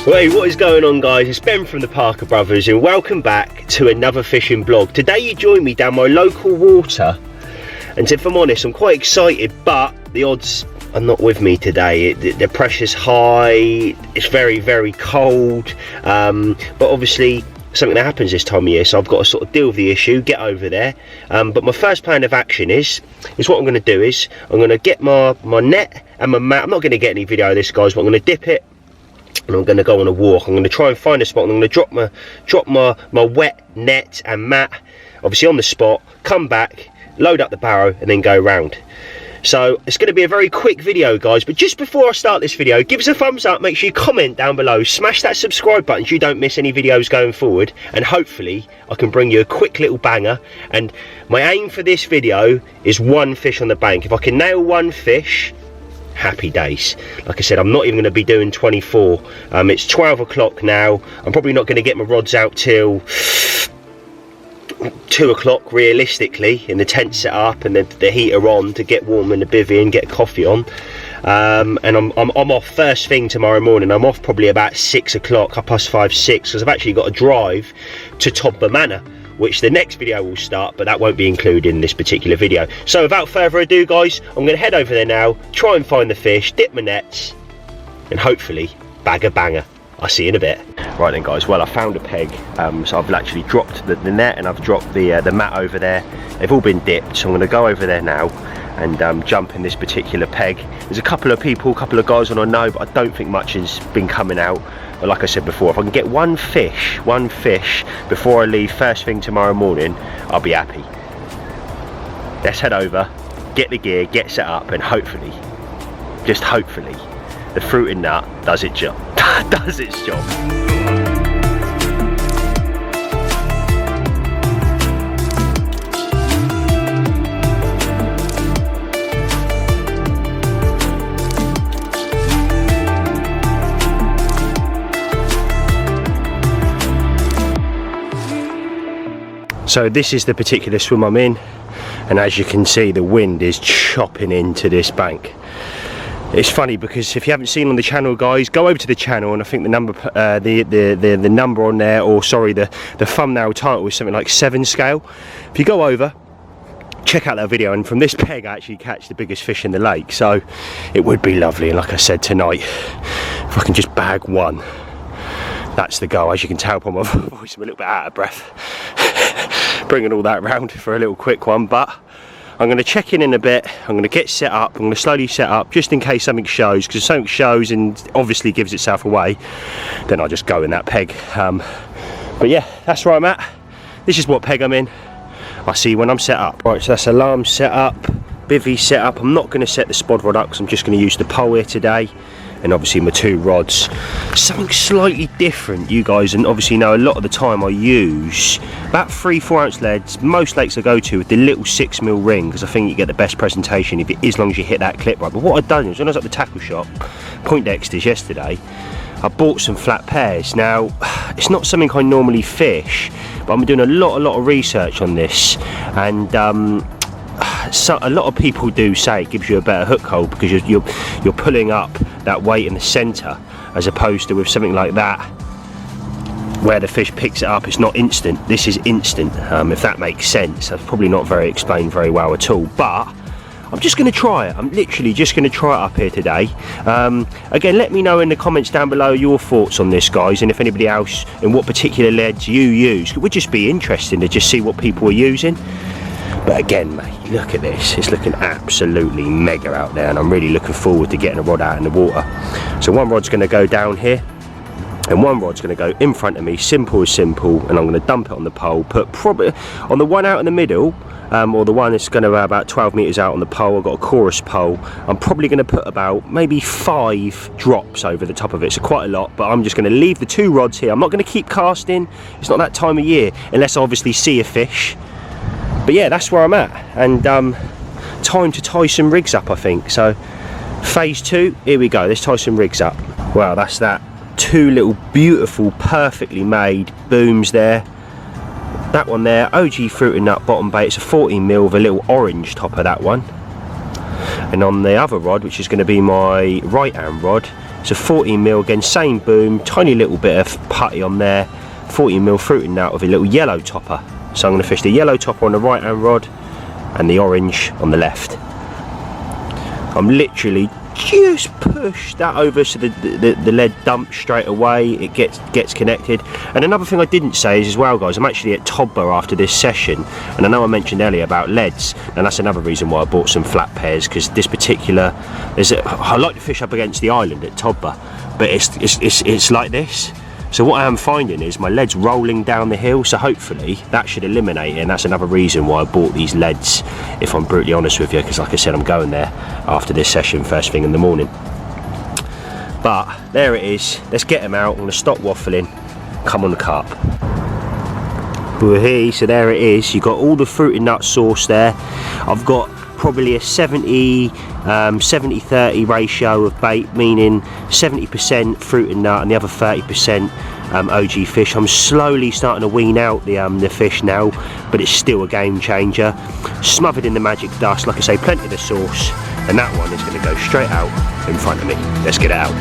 Hey, what is going on, guys? It's Ben from the Parker Brothers and welcome back to another fishing blog. Today you join me down my local water, and if I'm honest, I'm quite excited, but the odds are not with me today. The pressure's high, it's very, very cold, but obviously something that happens this time of year, so I've got to sort of deal with the issue, get over there. But my first plan of action is what I'm going to do is I'm going to get my net and my mat. I'm not going to get any video of this, guys, but I'm going to dip it and I'm going to go on a walk. I'm going to try and find a spot and I'm going to drop my wet net and mat obviously on the spot, come back, load up the barrow and then go round. So it's going to be a very quick video, guys, but just before I start this video, give us a thumbs up, make sure you comment down below, smash that subscribe button so you don't miss any videos going forward, and hopefully I can bring you a quick little banger. And my aim for this video is one fish on the bank. If I can nail one fish, happy days. Like I said, I'm not even going to be doing 24. It's 12 o'clock now. I'm probably not going to get my rods out till 2 o'clock realistically, in the tent set up and the heater on to get warm in the bivvy and get coffee on. And I'm off first thing tomorrow morning. I'm off probably about 6 o'clock, 5:30, 6, because I've actually got to drive to Todber Manor, which the next video will start, but that won't be included in this particular video. So without further ado, guys, I'm going to head over there now, try and find the fish, dip my nets, and hopefully bag a banger. I'll see you in a bit. Right then, guys, well, I found a peg, so I've actually dropped the net and I've dropped the mat over there. They've all been dipped, so I'm going to go over there now and jump in this particular peg. There's a couple of guys on I know, but I don't think much has been coming out. But like I said before, if I can get one fish before I leave first thing tomorrow morning, I'll be happy. Let's head over, get the gear, get set up, and hopefully, just hopefully, the fruited nut does its job. Does its job. So this is the particular swim I'm in, and as you can see, the wind is chopping into this bank. It's funny because if you haven't seen on the channel, guys, go over to the channel, and I think the number the number on there, or sorry, the thumbnail title is something like 7 scale. If you go over, check out that video, and from this peg I actually catch the biggest fish in the lake, so it would be lovely. And like I said, tonight, if I can just bag one, that's the goal. As you can tell by my voice, I'm a little bit out of breath bringing all that round for a little quick one, but I'm going to check in a bit. I'm going to get set up. I'm going to slowly set up just in case something shows, because if something shows and obviously gives itself away, then I'll just go in that peg. But yeah, that's where I'm at. This is what peg I'm in. I'll see you when I'm set up. Right, so that's alarm set up, bivvy set up. I'm not going to set the spod rod up because I'm just going to use the pole here today, and obviously my 2 rods. Something slightly different, you guys, and obviously know a lot of the time I use about 3-4 ounce leads. Most lakes I go to with the little 6mm ring, because I think you get the best presentation as long as you hit that clip right. But what I've done is, when I was at the tackle shop, Poindexter's yesterday, I bought some flat pairs. Now, it's not something I normally fish, but I'm doing a lot of research on this, and so a lot of people do say it gives you a better hook hold because you're pulling up that weight in the center, as opposed to with something like that where the fish picks it up. It's not instant. This is instant, if that makes sense. That's probably not explained very well at all, but I'm just going to try it. I'm literally just going to try it up here today. Again, let me know in the comments down below your thoughts on this, guys, and if anybody else, and what particular leads you use. It would just be interesting to just see what people are using. But again, mate, look at this. It's looking absolutely mega out there, and I'm really looking forward to getting a rod out in the water. So one rod's going to go down here, and one rod's going to go in front of me, simple as simple, and I'm going to dump it on the pole, put probably on the one out in the middle, or the one that's going to be about 12 meters out on the pole. I've got a chorus pole. I'm probably going to put about maybe 5 drops over the top of it, so quite a lot, but I'm just going to leave the 2 rods here. I'm not going to keep casting. It's not that time of year, unless I obviously see a fish. But yeah, that's where I'm at, and time to tie some rigs up, I think. So phase 2, here we go. Let's tie some rigs up. Wow, that's that. 2 little beautiful, perfectly made booms there. That one there, OG fruit and nut bottom bait. It's a 14mm with a little orange top of that one. And on the other rod, which is going to be my right hand rod, it's a 14mm, again same boom, tiny little bit of putty on there, 14mm fruiting nut with a little yellow topper. So I'm going to fish the yellow topper on the right hand rod and the orange on the left. I'm literally just push that over so the lead dumps straight away, it gets connected. And another thing I didn't say is as well, guys, I'm actually at Todber after this session, and I know I mentioned earlier about leads, and that's another reason why I bought some flat pairs, because this particular, I like to fish up against the island at Todber, but it's like this. So what I am finding is my lead's rolling down the hill, so hopefully that should eliminate it, and that's another reason why I bought these leads, if I'm brutally honest with you, because like I said, I'm going there after this session first thing in the morning. But there it is, let's get them out. I'm going to stop waffling, come on the carp. So there it is, you've got all the fruiting nut sauce there. I've got probably a 70-30 ratio of bait, meaning 70% fruiting nut and the other 30% OG fish. I'm slowly starting to wean out the fish now, but it's still a game changer. Smothered in the magic dust, like I say, plenty of the sauce, and that one is going to go straight out in front of me. Let's get it out.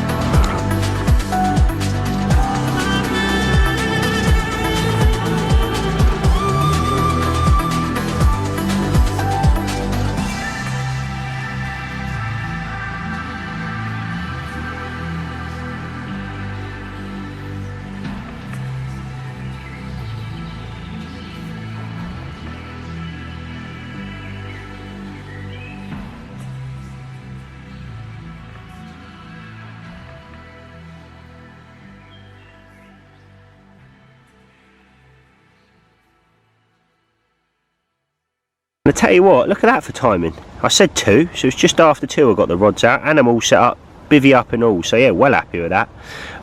And I tell you what, look at that for timing. I said 2, so it's just after 2 I got the rods out, and I'm all set up, bivvy up and all, so yeah, well happy with that.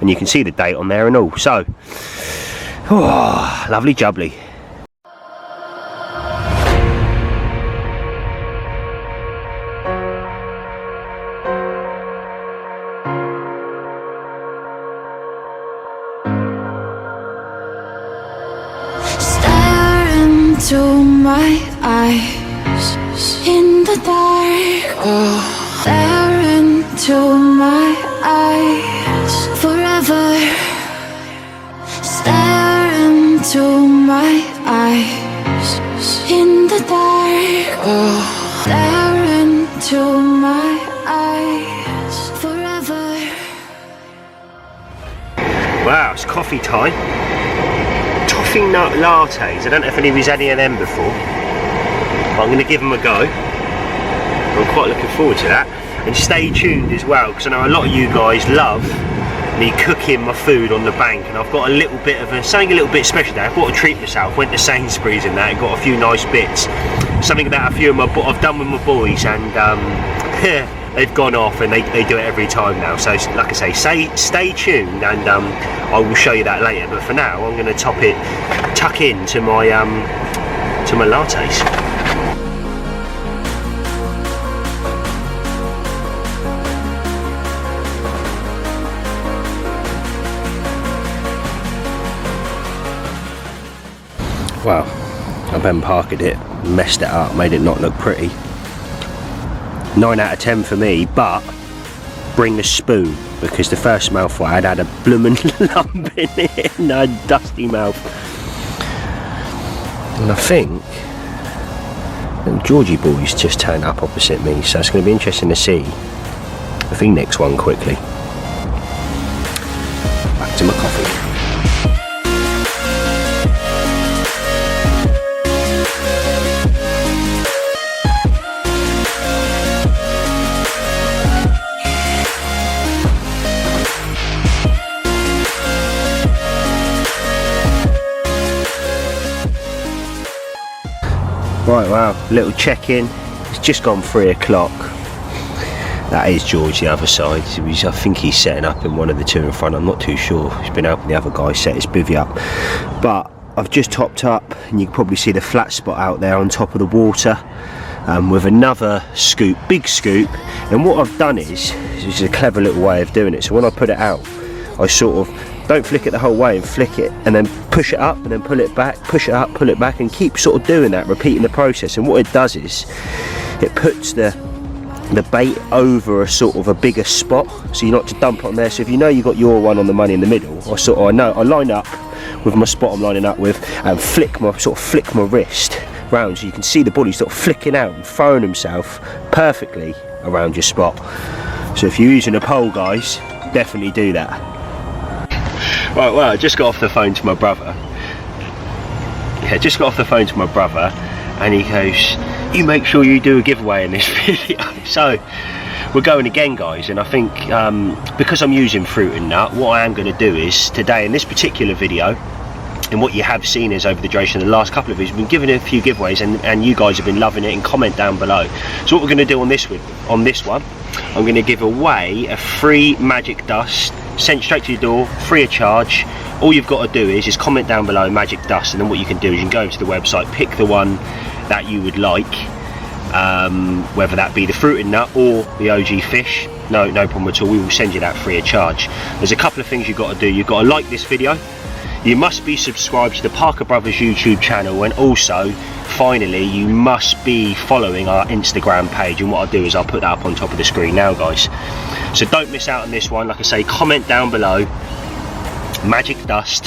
And you can see the date on there and all, so, oh, lovely jubbly. To my eyes in the dark, stare into my eyes forever. Stare into my eyes in the dark, stare into my eyes forever. Wow, it's coffee time. Toffee nut lattes. I don't know if anybody's had any of them before, but I'm going to give them a go. I'm quite looking forward to that. And stay tuned as well, because I know a lot of you guys love me cooking my food on the bank, and I've got a little bit of something a little bit special there. I thought I'd treat myself. Went to Sainsbury's and that, and got a few nice bits. Something about a few of I've done with my boys, and they've gone off, and they do it every time now. So like I say, stay tuned, and I will show you that later. But for now, I'm going to tuck into my lattes. Wow, I Ben parked it, messed it up, made it not look pretty. 9 out of 10 for me, but bring the spoon, because the first mouthful I had a bloomin' lump in it and a dusty mouth. And I think little Georgie boy's just turned up opposite me, so it's going to be interesting to see if he nicks one quickly. Back to my coffee. Right, wow, little check-in. It's just gone 3 o'clock. That is George, the other side. I think he's setting up in one of the two in front. I'm not too sure. He's been helping the other guy set his bivvy up. But I've just topped up, and you can probably see the flat spot out there on top of the water, with another scoop, big scoop. And what I've done is a clever little way of doing it. So when I put it out, I sort of don't flick it the whole way, and flick it and then push it up and then pull it back, push it up, pull it back, and keep sort of doing that, repeating the process. And what it does is it puts the the bait over a sort of a bigger spot, so you're not to dump it on there. So if you know you've got your one on the money in the middle, I line up with my spot I'm lining up with and flick my wrist round, so you can see the bully sort of flicking out and throwing himself perfectly around your spot. So if you're using a pole, guys, definitely do that. Right, well, I just got off the phone to my brother. And he goes, you make sure you do a giveaway in this video. So we're going again, guys, and I think because I'm using fruit and nut, what I am going to do is today in this particular video, and what you have seen is over the duration of the last couple of videos, we've been giving a few giveaways, and you guys have been loving it, and comment down below. So what we're going to do on this one, I'm going to give away a free magic dust sent straight to your door, free of charge. All you've got to do is comment down below magic dust, and then what you can do is you can go to the website, pick the one that you would like, whether that be the fruit and nut or the OG fish. No problem at all. We will send you that free of charge. There's a couple of things you've got to do. You've got to like this video, you must be subscribed to the Parker Brothers YouTube channel, and also finally you must be following our Instagram page. And what I'll do is I'll put that up on top of the screen now, guys, so don't miss out on this one. Like I say, comment down below magic dust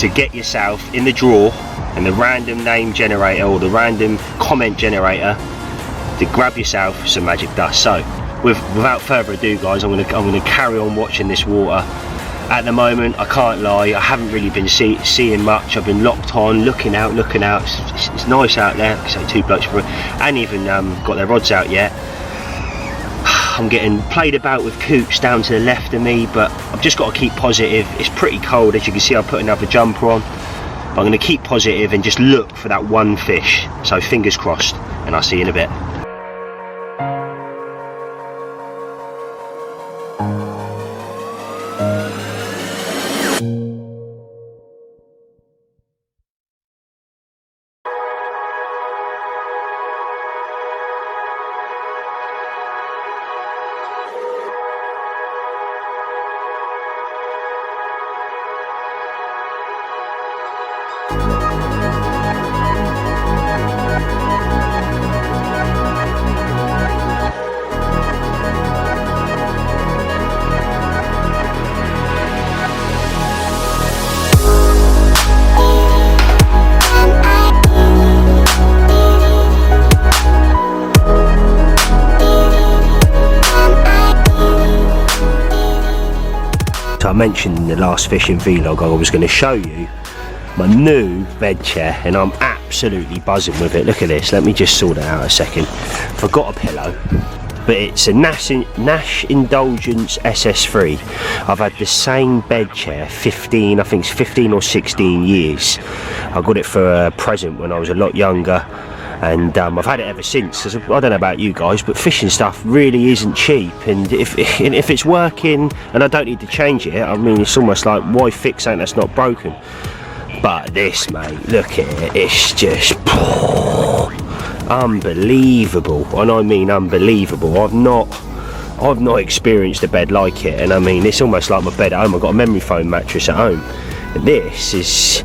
to get yourself in the draw, and the random name generator or the random comment generator to grab yourself some magic dust. So without further ado, guys, I'm gonna carry on watching this water. At the moment, I can't lie, I haven't really been seeing much. I've been locked on, looking out. It's nice out there. So two blokes ain't even got their rods out yet. I'm getting played about with coots down to the left of me, but I've just got to keep positive. It's pretty cold, as you can see. I put another jumper on. But I'm going to keep positive and just look for that one fish. So fingers crossed, and I'll see you in a bit. I mentioned in the last fishing vlog I was going to show you my new bed chair, and I'm absolutely buzzing with it. Look at this, let me just sort it out a second. Forgot a pillow, but it's a Nash Indulgence SS3. I've had the same bed chair 15 or 16 years. I got it for a present when I was a lot younger, and I've had it ever since. I don't know about you guys, but fishing stuff really isn't cheap, and if it's working and I don't need to change it, I mean, it's almost like, why fix something that's not broken? But this, mate, look at it, it's just unbelievable, and I mean unbelievable. I've not experienced a bed like it, and I mean, it's almost like my bed at home. I've got a memory foam mattress at home, and this is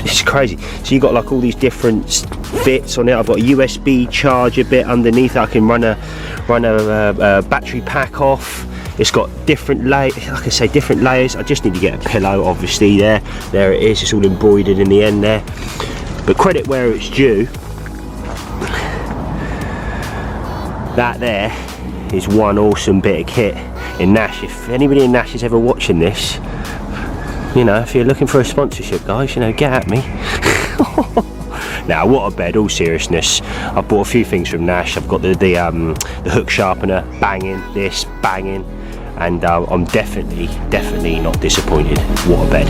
it's crazy. So you've got like all these different bits on it. I've got a USB charger bit underneath. I can run a battery pack off. It's got different layers, like I say, different layers. I just need to get a pillow, obviously. There it is. It's all embroidered in the end there. But credit where it's due. That there is one awesome bit of kit in Nash. If anybody in Nash is ever watching this, you know, if you're looking for a sponsorship, guys, you know, get at me. Now, what a bed, all seriousness. I've bought a few things from Nash. I've got the hook sharpener, banging, this, banging, and I'm definitely not disappointed. What a bed.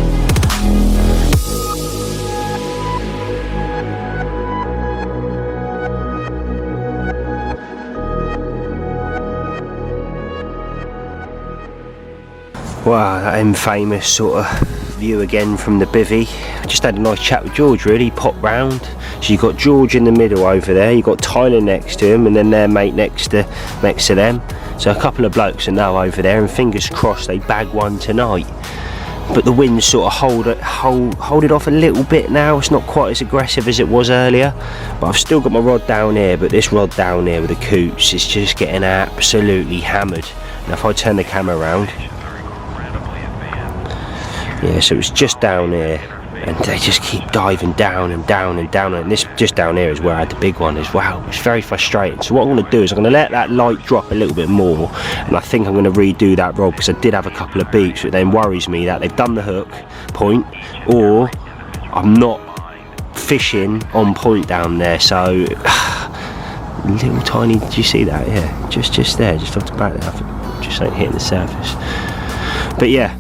Wow, that infamous sort of view again from the bivvy. I just had a nice chat with George, really. Popped round. So you've got George in the middle over there, you've got Tyler next to him, and then their mate next to them. So a couple of blokes are now over there, and fingers crossed they bag one tonight. but the winds sort of hold it off a little bit now. It's not quite as aggressive as it was earlier, but I've still got my rod down here. But this rod down here with the coots is just getting absolutely hammered. Now if I turn the camera around, yeah, so it's just down here, and they just keep diving down and down and down, and this just down here is where I had the big one as well. It's very frustrating. So what I'm going to do is I'm going to let that light drop a little bit more, and I think I'm going to redo that rod, because I did have a couple of beeps, but then worries me that they've done the hook point, or I'm not fishing on point down there. So little tiny, did you see that? Yeah, just there, just off the back there, just ain't hitting the surface. But yeah,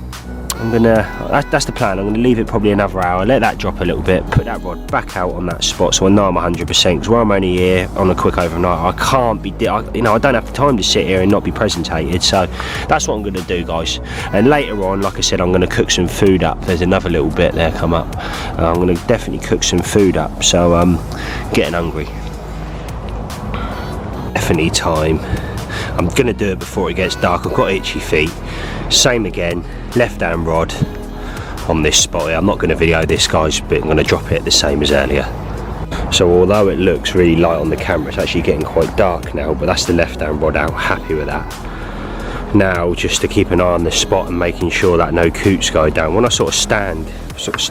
I'm gonna, that's the plan. I'm gonna leave it probably another hour, let that drop a little bit, put that rod back out on that spot so I know I'm 100%, because while I'm only here on a quick overnight, I can't be, I don't have the time to sit here and not be presentated. So that's what I'm gonna do, guys. And later on, like I said, I'm gonna cook some food up. There's another little bit there come up. I'm gonna definitely cook some food up, so I'm getting hungry. Definitely time. I'm gonna do it before it gets dark. I've got itchy feet. Same again, left hand rod on this spot here. I'm not going to video this, guys, but I'm going to drop it the same as earlier. So although it looks really light on the camera, it's actually getting quite dark now, but that's the left hand rod out. Happy with that. Now just to keep an eye on the spot and making sure that no coots go down. When I sort of stand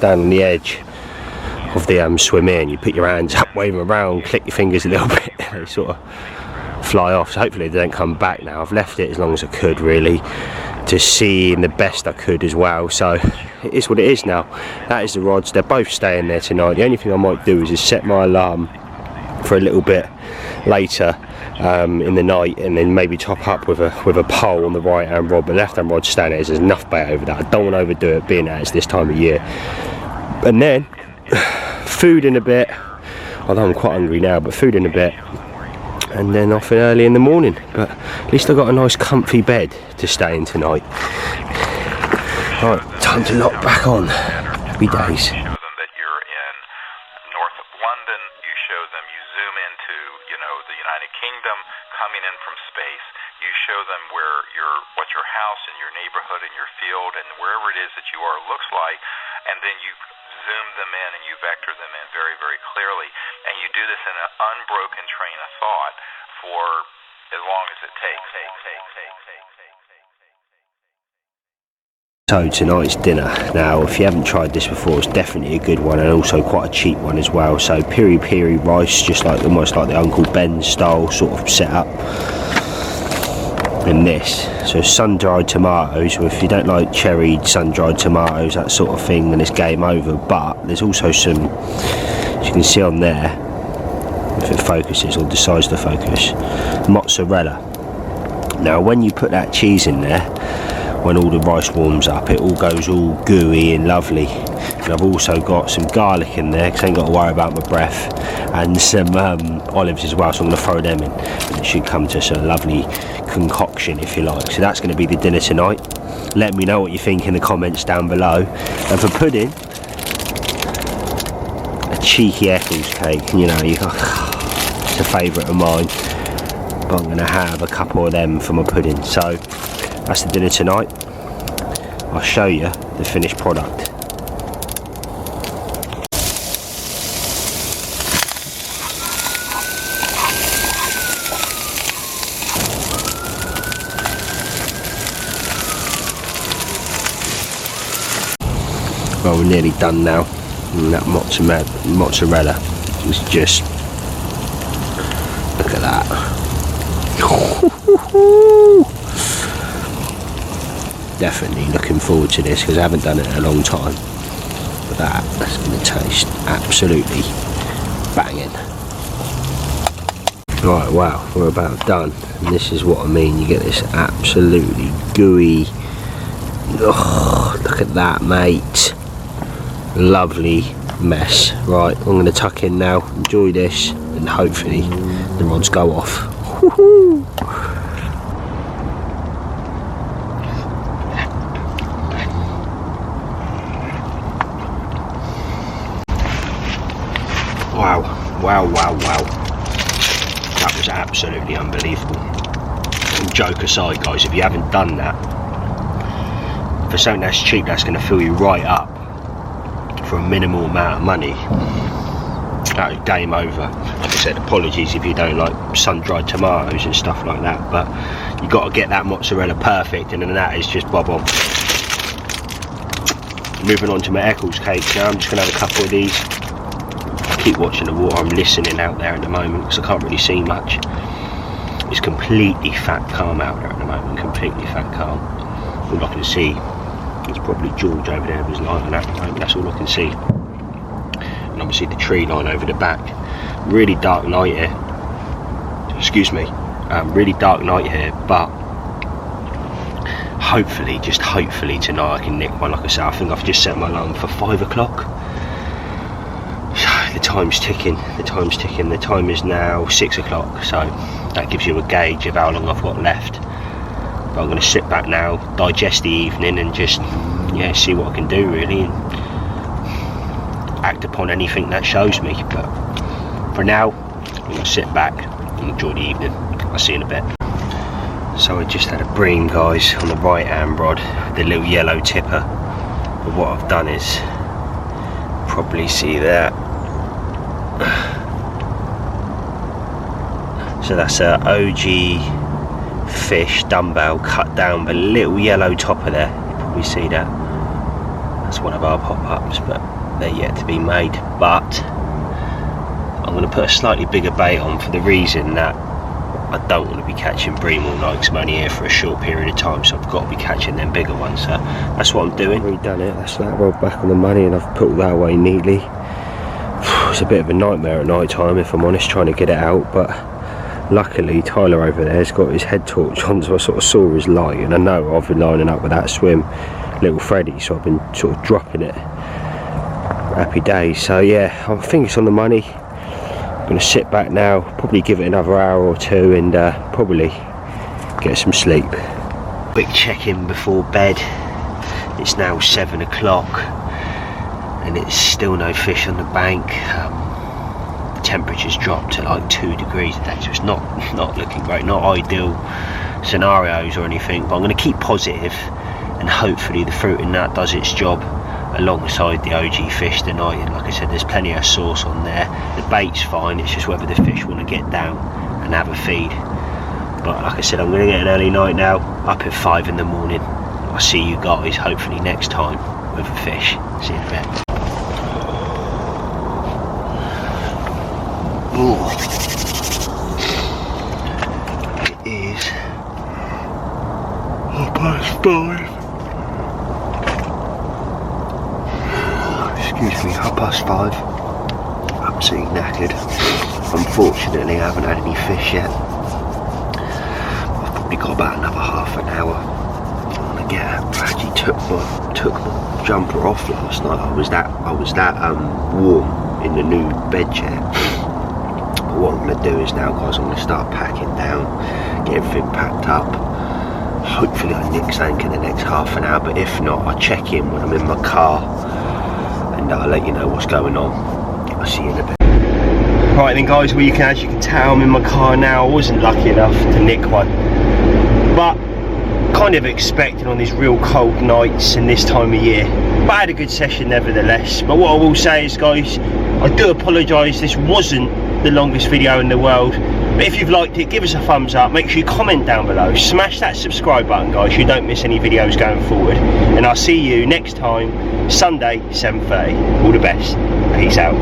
on the edge of the swim in, you put your hands up, wave them around, click your fingers a little bit, they sort of fly off. So hopefully they don't come back now. I've left it as long as I could, really, to see in the best I could as well. So it is what it is now. That is the rods. They're both staying there tonight. The only thing I might do is just set my alarm for a little bit later in the night, and then maybe top up with a pole on the right hand rod, but left hand rod staying there. There's enough bait over that. I don't want to overdo it, being that it's this time of year. And then food in a bit, although I'm quite hungry now, but food in a bit, and then off early in the morning. But at least I've got a nice comfy bed to stay in tonight. Right, time to lock back on. Happy days. Show them that you're in North London. You show them, you zoom into, the United Kingdom coming in from space. You show them what your house and your neighborhood and your field and wherever it is that you are looks like, and then you zoom them in and you vector them in very, very clearly. And you do this in an unbroken train of thought for as long as it takes. So tonight's dinner. Now, if you haven't tried this before, it's definitely a good one, and also quite a cheap one as well. So piri piri rice, just like almost like the Uncle Ben style sort of setup. And this, so sun-dried tomatoes. If you don't like cherry sun-dried tomatoes, that sort of thing, then it's game over. But there's also some, as you can see on there, if it focuses or decides to focus, mozzarella. Now when you put that cheese in there, when all the rice warms up, it all goes all gooey and lovely. And I've also got some garlic in there, because I ain't got to worry about my breath, and some olives as well, so I'm going to throw them in, and it should come to us a lovely concoction, if you like. So that's going to be the dinner tonight. Let me know what you think in the comments down below. And for pudding, a cheeky Eccles cake. It's a favourite of mine, but I'm going to have a couple of them for my pudding. So that's the dinner tonight. I'll show you the finished product. Well, we're nearly done now, and that mozzarella is just, look at that. Definitely looking forward to this, because I haven't done it in a long time. But that's going to taste absolutely banging. Right, wow, we're about done, and this is what I mean. You get this absolutely gooey, look at that, mate. Lovely mess. Right, I'm going to tuck in now, enjoy this, and hopefully the rods go off. Woohoo! Wow. That was absolutely unbelievable. And joke aside, guys, if you haven't done that, for something that's cheap, that's going to fill you right up for a minimal amount of money, that is game over. Like I said, apologies if you don't like sun-dried tomatoes and stuff like that, but you got to get that mozzarella perfect, and then that is just bob on. Moving on to my Eccles cakes now. I'm just going to have a couple of these. Keep watching the water. I'm listening out there at the moment because I can't really see much. It's completely fat calm out there at the moment, completely fat calm. All I can see is probably George over there with his light on at the moment. That's all I can see. And obviously the tree line over the back. Really dark night here. Excuse me. Really dark night here, but hopefully, just hopefully tonight I can nick one. Like I said, I think I've just set my alarm for 5 o'clock. The time's ticking, the time's ticking. The time is now 6 o'clock, so that gives you a gauge of how long I've got left. But I'm going to sit back now, digest the evening, and just, yeah, see what I can do really, and act upon anything that shows me. But for now, I'm going to sit back and enjoy the evening. I'll see you in a bit. So I just had a bream, guys, on the right hand rod, the little yellow tipper. But what I've done is, probably see that. So that's a OG fish dumbbell cut down, but a little yellow topper there. You probably see that. That's one of our pop-ups, but they're yet to be made. But I'm going to put a slightly bigger bait on for the reason that I don't want to be catching bream all night because I'm only here for a short period of time, so I've got to be catching them bigger ones. So that's what I'm doing. Redone it. That's that rod back on the money, and I've put all that away neatly. It's a bit of a nightmare at night time, if I'm honest, trying to get it out, but luckily Tyler over there has got his head torch on, so I sort of saw his light, and I know I've been lining up with that swim, little Freddy, so I've been sort of dropping it. Happy days. So yeah, I think it's on the money. I'm going to sit back now, probably give it another hour or two, and probably get some sleep. Quick check-in before bed. It's now 7 o'clock. And it's still no fish on the bank. The temperature's dropped to like 2 degrees today, so it's not looking great. Not ideal scenarios or anything, but I'm going to keep positive, and hopefully the fruit and nut does its job alongside the OG fish tonight. And like I said, there's plenty of sauce on there. The bait's fine, it's just whether the fish want to get down and have a feed. But like I said, I'm going to get an early night now, up at 5 in the morning. I'll see you guys hopefully next time with a fish. See you in a bit. Ooh. It is 5:30. Excuse me, 5:30. Absolutely knackered. Unfortunately, I haven't had any fish yet. I've probably got about another half an hour. I'm gonna get. I actually took my jumper off last night. I was that warm in the new bed chair. But what I'm going to do is now, guys, I'm going to start packing down, get everything packed up. Hopefully I nick something in the next half an hour, but if not, I'll check in when I'm in my car, and I'll let you know what's going on. I'll see you in a bit. Right then, guys, well, as you can tell, I'm in my car now. I wasn't lucky enough to nick one, but kind of expecting on these real cold nights and this time of year. But I had a good session nevertheless. But what I will say is, guys, I do apologise, this wasn't the longest video in the world. But if you've liked it, give us a thumbs up, make sure you comment down below, smash that subscribe button, guys, so you don't miss any videos going forward. And I'll see you next time, Sunday, 7:30. All the best. Peace out.